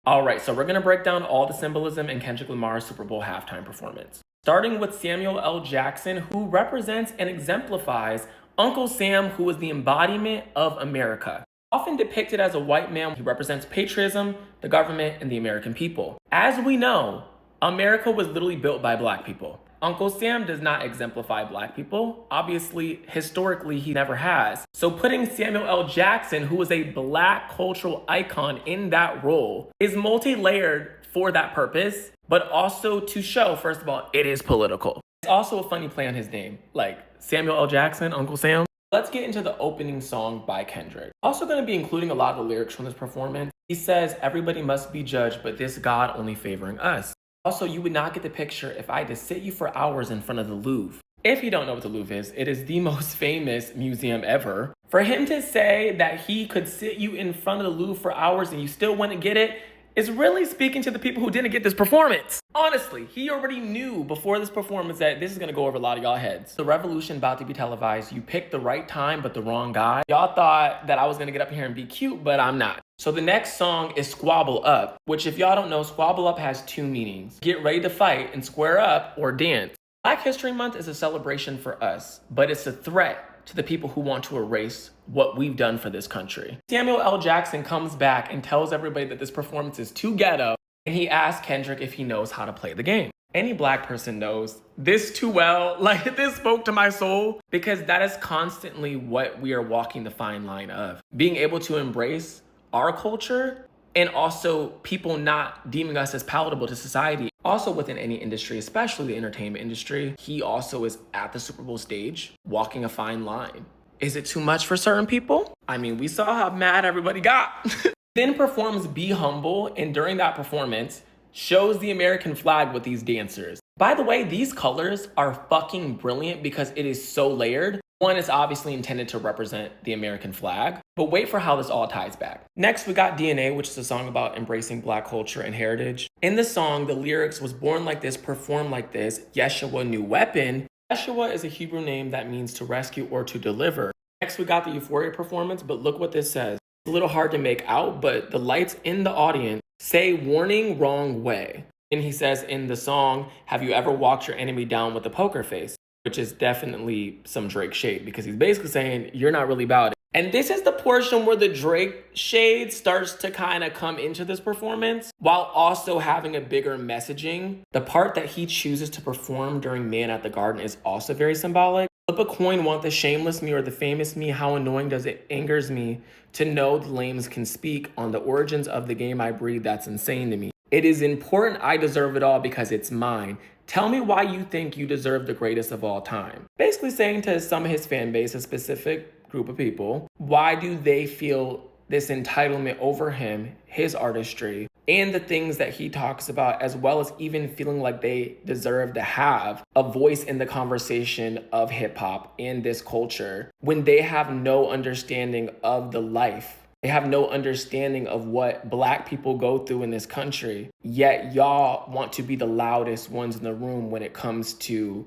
All right, so we're gonna break down all the symbolism in Kendrick Lamar's Super Bowl halftime performance. Starting with Samuel L. Jackson, who represents and exemplifies Uncle Sam, who is the embodiment of America. Often depicted as a white man, he represents patriotism, the government, and the American people. As we know, America was literally built by black people. Uncle Sam does not exemplify black people. Obviously, historically, he never has. So putting Samuel L. Jackson, who is a black cultural icon, in that role is multi-layered for that purpose, but also to show, first of all, it is political. It's also a funny play on his name, like Samuel L. Jackson, Uncle Sam. Let's get into the opening song by Kendrick. Also going to be including a lot of the lyrics from this performance. He says, "Everybody must be judged, but this God only favoring us." Also, you would not get the picture if I had to sit you for hours in front of the Louvre. If you don't know what the Louvre is, it is the most famous museum ever. For him to say that he could sit you in front of the Louvre for hours and you still wouldn't get it is really speaking to the people who didn't get this performance. Honestly, he already knew before this performance that this is gonna go over a lot of y'all heads. The revolution about to be televised. You picked the right time, but the wrong guy. Y'all thought that I was gonna get up here and be cute, but I'm not. So the next song is Squabble Up, which if y'all don't know, Squabble Up has two meanings. Get ready to fight and square up or dance. Black History Month is a celebration for us, but it's a threat to the people who want to erase what we've done for this country. Samuel L. Jackson comes back and tells everybody that this performance is too ghetto, and he asks Kendrick if he knows how to play the game. Any black person knows this too well. Like, this spoke to my soul, because that is constantly what we are walking the fine line of. Being able to embrace our culture and also people not deeming us as palatable to society. Also within any industry, especially the entertainment industry, he also is at the Super Bowl stage walking a fine line. Is it too much for certain people? I mean, we saw how mad everybody got. Then performs Be Humble, and during that performance, shows the American flag with these dancers. By the way, these colors are fucking brilliant because it is so layered. One is obviously intended to represent the American flag, but wait for how this all ties back. Next, we got DNA, which is a song about embracing black culture and heritage. In the song, the lyrics was born like this, performed like this, Yeshua new weapon. Yeshua is a Hebrew name that means to rescue or to deliver. Next, we got the Euphoria performance, but look what this says. It's a little hard to make out, but the lights in the audience say warning wrong way. And he says in the song, have you ever walked your enemy down with a poker face? Which is definitely some Drake shade, because he's basically saying you're not really about it. And this is the portion where the Drake shade starts to kind of come into this performance while also having a bigger messaging. The part that he chooses to perform during Man at the Garden is also very symbolic. Flip a coin, want the shameless me or the famous me? How annoying does it angers me to know the lames can speak on the origins of the game I breathe. That's insane to me. It is important I deserve it all because it's mine. Tell me why you think you deserve the greatest of all time. Basically saying to some of his fan base, a specific group of people, why do they feel this entitlement over him, his artistry, and the things that he talks about, as well as even feeling like they deserve to have a voice in the conversation of hip hop and this culture when they have no understanding of the life. They have no understanding of what black people go through in this country, yet y'all want to be the loudest ones in the room when it comes to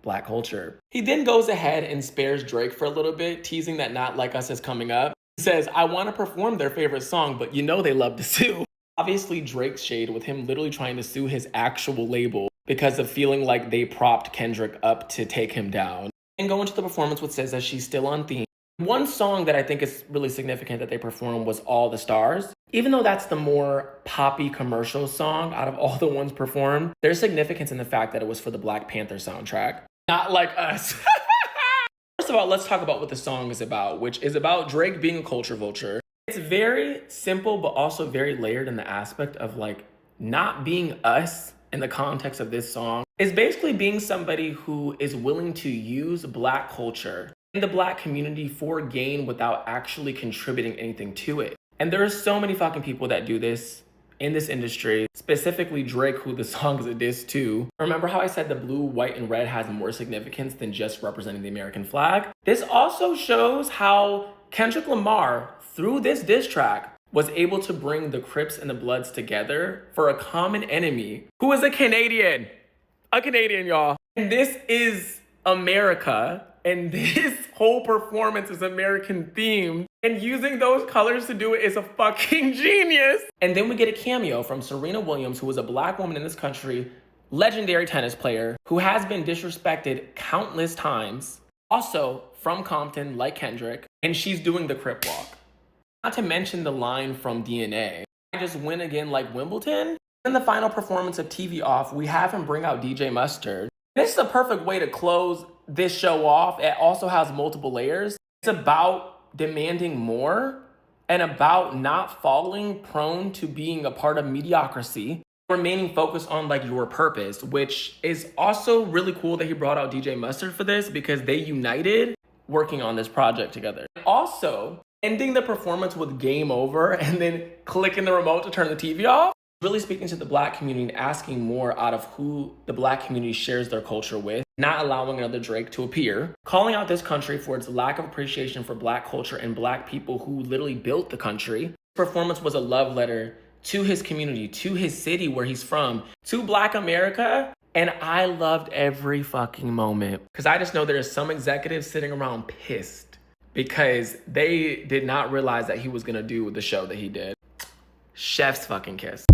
black culture. He then goes ahead and spares Drake for a little bit, teasing that Not Like Us is coming up. He says, I want to perform their favorite song, but you know they love to sue. Obviously, Drake's shade with him literally trying to sue his actual label because of feeling like they propped Kendrick up to take him down. And go into the performance, which says that she's still on theme. One song that I think is really significant that they performed was All the Stars. Even though that's the more poppy commercial song out of all the ones performed, there's significance in the fact that it was for the Black Panther soundtrack. Not Like Us. First of all, let's talk about what the song is about, which is about Drake being a culture vulture. It's very simple, but also very layered in the aspect of like not being us in the context of this song. It's basically being somebody who is willing to use black culture in the black community for gain without actually contributing anything to it. And there are so many fucking people that do this in this industry, specifically Drake, who the song is a diss to. Remember how I said the blue, white, and red has more significance than just representing the American flag? This also shows how Kendrick Lamar, through this diss track, was able to bring the Crips and the Bloods together for a common enemy who is a Canadian. A Canadian, y'all. And this is America. And this whole performance is American themed. And using those colors to do it is a fucking genius. And then we get a cameo from Serena Williams, who is a black woman in this country, legendary tennis player, who has been disrespected countless times. Also from Compton, like Kendrick, and she's doing the Crip Walk. Not to mention the line from DNA, I just win again like Wimbledon. In the final performance of TV Off, we have him bring out DJ Mustard. This is a perfect way to close this show off. It also has multiple layers. It's about demanding more and about not falling prone to being a part of mediocrity, remaining focused on like your purpose, which is also really cool that he brought out DJ Mustard for this because they united working on this project together. Also, ending the performance with game over and then clicking the remote to turn the TV off, really speaking to the black community and asking more out of who the black community shares their culture with, not allowing another Drake to appear, calling out this country for its lack of appreciation for black culture and black people who literally built the country. This performance was a love letter to his community, to his city where he's from, to Black America. And I loved every fucking moment because I just know there's some executives sitting around pissed because they did not realize that he was gonna do the show that he did. Chef's fucking kiss.